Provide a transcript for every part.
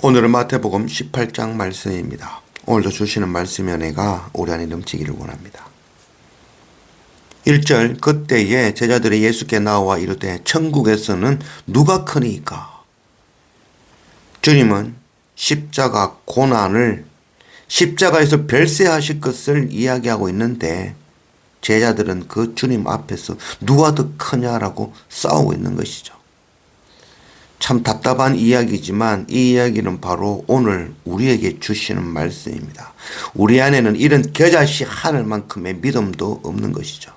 오늘은 마태복음 18장 말씀입니다. 오늘도 주시는 말씀의 은혜가 우리 안에 넘치기를 원합니다. 1절 그때에 제자들이 예수께 나와 이르되 천국에서는 누가 크니까? 주님은 십자가 고난을 십자가에서 별세하실 것을 이야기하고 있는데 제자들은 그 주님 앞에서 누가 더 크냐라고 싸우고 있는 것이죠. 참 답답한 이야기지만 이 이야기는 바로 오늘 우리에게 주시는 말씀입니다. 우리 안에는 이런 겨자씨 하늘만큼의 믿음도 없는 것이죠.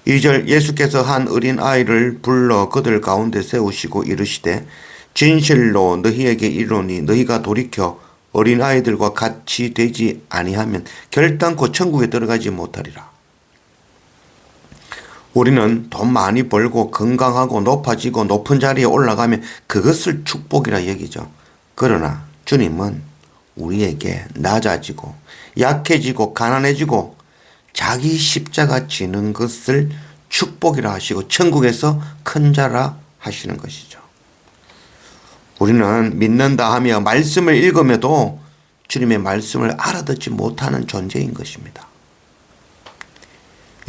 2절 예수께서 한 어린 아이를 불러 그들 가운데 세우시고 이르시되 진실로 너희에게 이르노니 너희가 돌이켜 어린 아이들과 같이 되지 아니하면 결단코 천국에 들어가지 못하리라. 우리는 돈 많이 벌고 건강하고 높아지고 높은 자리에 올라가면 그것을 축복이라 여기죠. 그러나 주님은 우리에게 낮아지고 약해지고 가난해지고 자기 십자가 지는 것을 축복이라 하시고 천국에서 큰 자라 하시는 것이죠. 우리는 믿는다 하며 말씀을 읽음에도 주님의 말씀을 알아듣지 못하는 존재인 것입니다.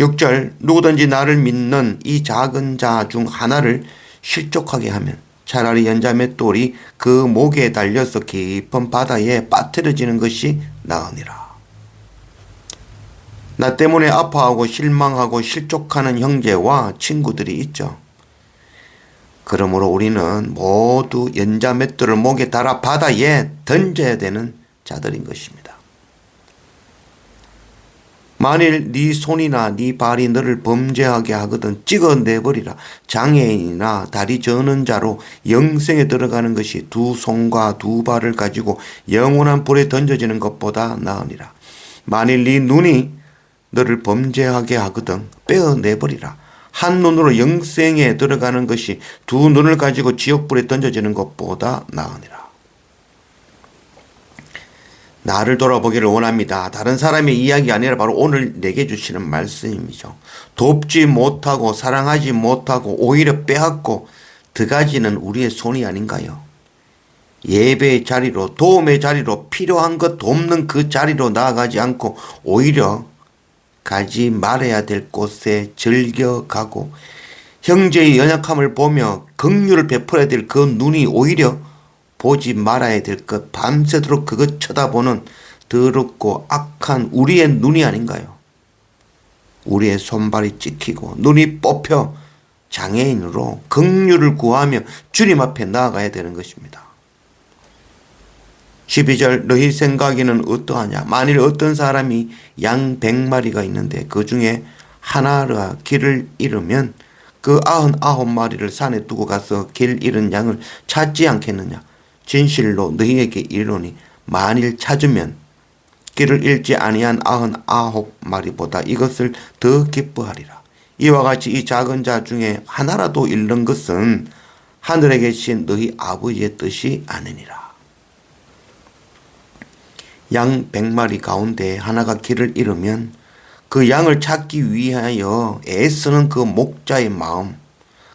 6절 누구든지 나를 믿는 이 작은 자 중 하나를 실족하게 하면 차라리 연자 맷돌이 그 목에 달려서 깊은 바다에 빠뜨려지는 것이 나으니라. 나 때문에 아파하고 실망하고 실족하는 형제와 친구들이 있죠. 그러므로 우리는 모두 연자 맷돌을 목에 달아 바다에 던져야 되는 자들인 것입니다. 만일 네 손이나 네 발이 너를 범죄하게 하거든 찍어내버리라. 장애인이나 다리 저는 자로 영생에 들어가는 것이 두 손과 두 발을 가지고 영원한 불에 던져지는 것보다 나으니라. 만일 네 눈이 너를 범죄하게 하거든 빼어내버리라. 한 눈으로 영생에 들어가는 것이 두 눈을 가지고 지옥불에 던져지는 것보다 나으니라. 나를 돌아보기를 원합니다. 다른 사람의 이야기 아니라 바로 오늘 내게 주시는 말씀이죠. 돕지 못하고 사랑하지 못하고 오히려 빼앗고 들어가지는 우리의 손이 아닌가요? 예배의 자리로 도움의 자리로 필요한 것 돕는 그 자리로 나아가지 않고 오히려 가지 말아야 될 곳에 즐겨 가고 형제의 연약함을 보며 긍휼을 베풀어야 될 그 눈이 오히려 보지 말아야 될 것 밤새도록 그것 쳐다보는 더럽고 악한 우리의 눈이 아닌가요? 우리의 손발이 찍히고 눈이 뽑혀 장애인으로 긍휼을 구하며 주님 앞에 나아가야 되는 것입니다. 12절 너희 생각에는 어떠하냐? 만일 어떤 사람이 양 100마리가 있는데 그 중에 하나가 길을 잃으면 그 99마리를 산에 두고 가서 길 잃은 양을 찾지 않겠느냐? 진실로 너희에게 이르노니 만일 찾으면 길을 잃지 아니한 99마리보다 이것을 더 기뻐하리라. 이와 같이 이 작은 자 중에 하나라도 잃는 것은 하늘에 계신 너희 아버지의 뜻이 아니니라. 양 100마리 가운데 하나가 길을 잃으면 그 양을 찾기 위하여 애쓰는 그 목자의 마음,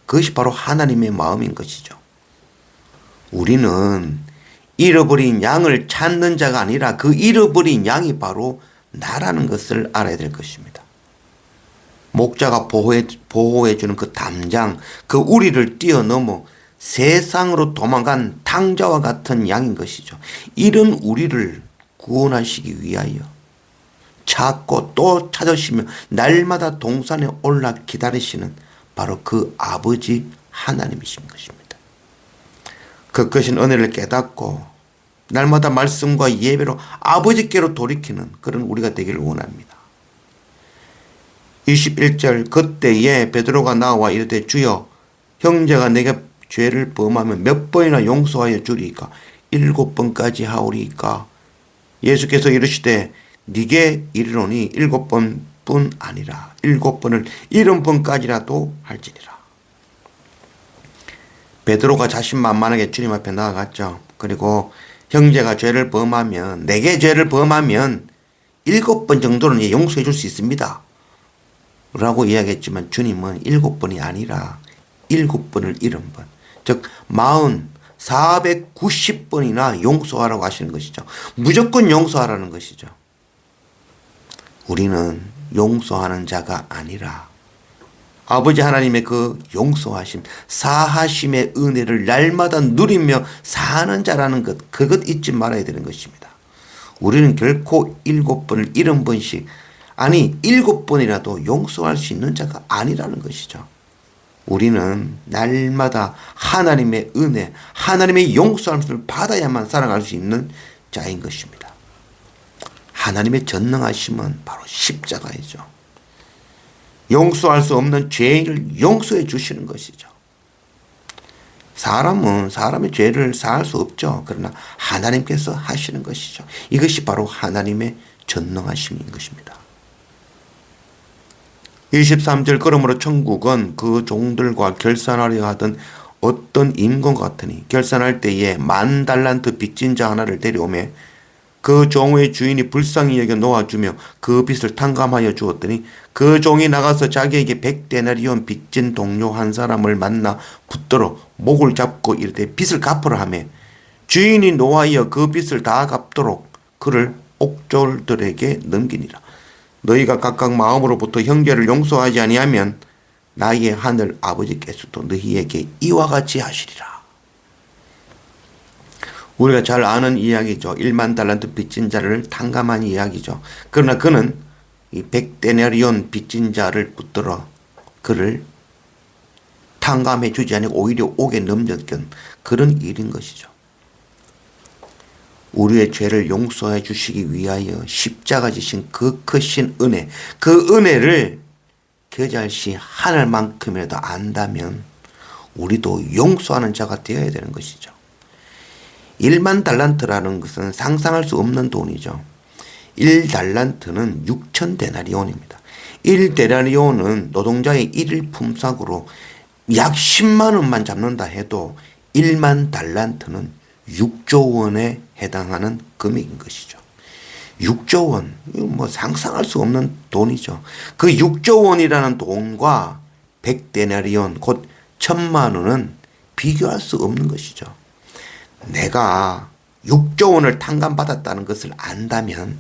그것이 바로 하나님의 마음인 것이죠. 우리는 잃어버린 양을 찾는 자가 아니라 그 잃어버린 양이 바로 나라는 것을 알아야 될 것입니다. 목자가 보호해주는 그 담장, 그 우리를 뛰어넘어 세상으로 도망간 탕자와 같은 양인 것이죠. 이런 우리를 구원하시기 위하여 찾고 또 찾으시며 날마다 동산에 올라 기다리시는 바로 그 아버지 하나님이신 것입니다. 그것인 은혜를 깨닫고 날마다 말씀과 예배로 아버지께로 돌이키는 그런 우리가 되기를 원합니다. 21절 그때에 베드로가 나와 이르되 주여 형제가 내게 죄를 범하면 몇 번이나 용서하여 주리이까? 7번까지 하오리이까? 예수께서 이르시되 네게 이르노니 7번뿐 아니라 7번을 70번까지라도 할지니라. 베드로가 자신만만하게 주님 앞에 나아갔죠. 그리고 형제가 죄를 범하면 내게 죄를 범하면 7번 정도는 용서해 줄 수 있습니다 라고 이야기했지만 주님은 7번이 아니라 7번을 70번 즉 490번이나 용서하라고 하시는 것이죠. 무조건 용서하라는 것이죠. 우리는 용서하는 자가 아니라 아버지 하나님의 그 용서하심, 사하심의 은혜를 날마다 누리며 사는 자라는 것, 그것 잊지 말아야 되는 것입니다. 우리는 결코 7번을 70번씩, 아니 7번이라도 용서할 수 있는 자가 아니라는 것이죠. 우리는 날마다 하나님의 은혜, 하나님의 용서함을 받아야만 살아갈 수 있는 자인 것입니다. 하나님의 전능하심은 바로 십자가이죠. 용서할 수 없는 죄인을 용서해 주시는 것이죠. 사람은 사람의 죄를 사할 수 없죠. 그러나 하나님께서 하시는 것이죠. 이것이 바로 하나님의 전능하심인 것입니다. 23절 그러므로 천국은 그 종들과 결산하려 하던 어떤 임금과 같으니 결산할 때에 10,000달란트 빚진 자 하나를 데려오매 그 종의 주인이 불쌍히 여겨 놓아주며 그 빚을 탕감하여 주었더니 그 종이 나가서 자기에게 100데나리온 빚진 동료 한 사람을 만나 붙들어 목을 잡고 이르되 빚을 갚으라 하매 주인이 노하여 그 빚을 다 갚도록 그를 옥졸들에게 넘기니라. 너희가 각각 마음으로부터 형제를 용서하지 아니하면 나의 하늘 아버지께서도 너희에게 이와 같이 하시리라. 우리가 잘 아는 이야기죠. 10,000달란트 빚진 자를 탕감한 이야기죠. 그러나 그는 이 100데나리온 빚진 자를 붙들어 그를 탕감해 주지 아니고 오히려 옥에 넘겼던 그런 일인 것이죠. 우리의 죄를 용서해 주시기 위하여 십자가 지신 그 크신 은혜, 그 은혜를 겨잘시 하늘만큼이라도 안다면 우리도 용서하는 자가 되어야 되는 것이죠. 10,000달란트라는 것은 상상할 수 없는 돈이죠. 1달란트는 6,000데나리온입니다. 1데나리온은 노동자의 1일 품삯으로 약 10만 원만 잡는다 해도 10,000달란트는 6조 원에 해당하는 금액인 것이죠. 6조 원, 뭐 상상할 수 없는 돈이죠. 그 6조 원이라는 돈과 100데나리온, 곧 1,000만 원은 비교할 수 없는 것이죠. 내가 6조 원을 탕감받았다는 것을 안다면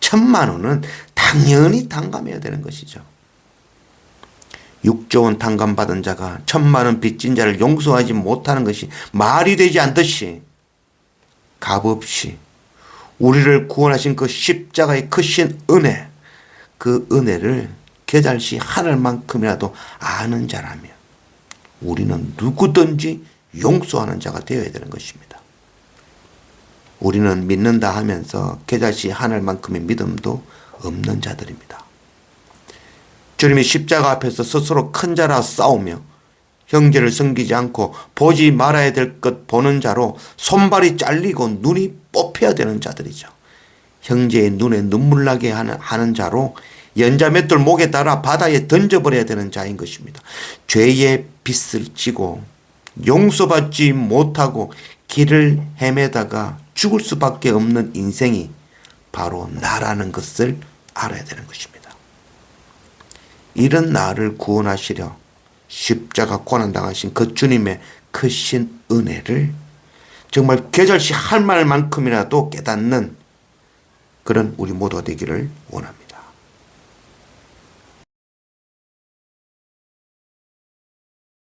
1,000만 원은 당연히 탕감해야 되는 것이죠. 6조 원 탕감받은 자가 1,000만 원 빚진 자를 용서하지 못하는 것이 말이 되지 않듯이 값없이 우리를 구원하신 그 십자가의 크신 은혜, 그 은혜를 겨잘시 하늘만큼이라도 아는 자라면 우리는 누구든지 용서하는 자가 되어야 되는 것입니다. 우리는 믿는다 하면서 겨잘시 하늘만큼의 믿음도 없는 자들입니다. 주님이 십자가 앞에서 스스로 큰 자라 싸우며 형제를 섬기지 않고 보지 말아야 될 것 보는 자로 손발이 잘리고 눈이 뽑혀야 되는 자들이죠. 형제의 눈에 눈물 나게 하는 자로 연자맷돌 목에 달아 바다에 던져버려야 되는 자인 것입니다. 죄의 빚을 지고 용서받지 못하고 길을 헤매다가 죽을 수밖에 없는 인생이 바로 나라는 것을 알아야 되는 것입니다. 이런 나를 구원하시려 십자가 고난당하신 그 주님의 크신 은혜를 정말 겨잘시 할 말만큼이라도 깨닫는 그런 우리 모두가 되기를 원합니다.